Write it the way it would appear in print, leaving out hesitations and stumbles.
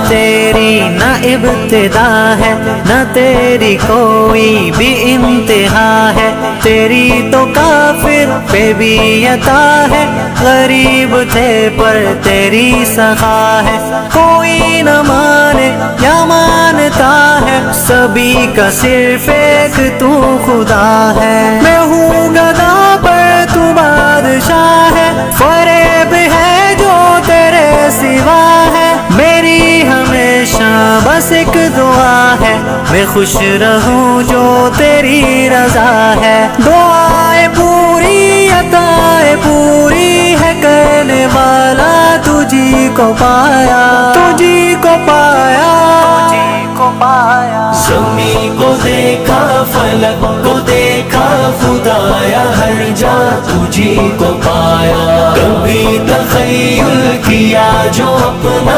تیری نہ ابتدا ہے، نہ تیری کوئی بھی انتہا ہے، تیری تو کافر پہ بھی عطا ہے، غریب تھے پر تیری سخا ہے، کوئی نہ مانے یا مانتا ہے، سبھی کا صرف ایک تو خدا ہے۔ میں ہوں گدا پر تو بادشاہ ہے، فریب ہے جو تیرے سوا ہے، میری ہمیشہ بس ایک دعا ہے، میں خوش رہوں جو تیری رضا ہے، دعائیں پوری عطائیں پوری ہے کرنے والا، تجھی کو پایا، تجھی کو پایا، تجھی کو پایا۔ زمین کو دیکھا فلک کو دیکھا خدایا، ہر جا تجھی کو پایا، کبھی تخیل کیا جو اپنا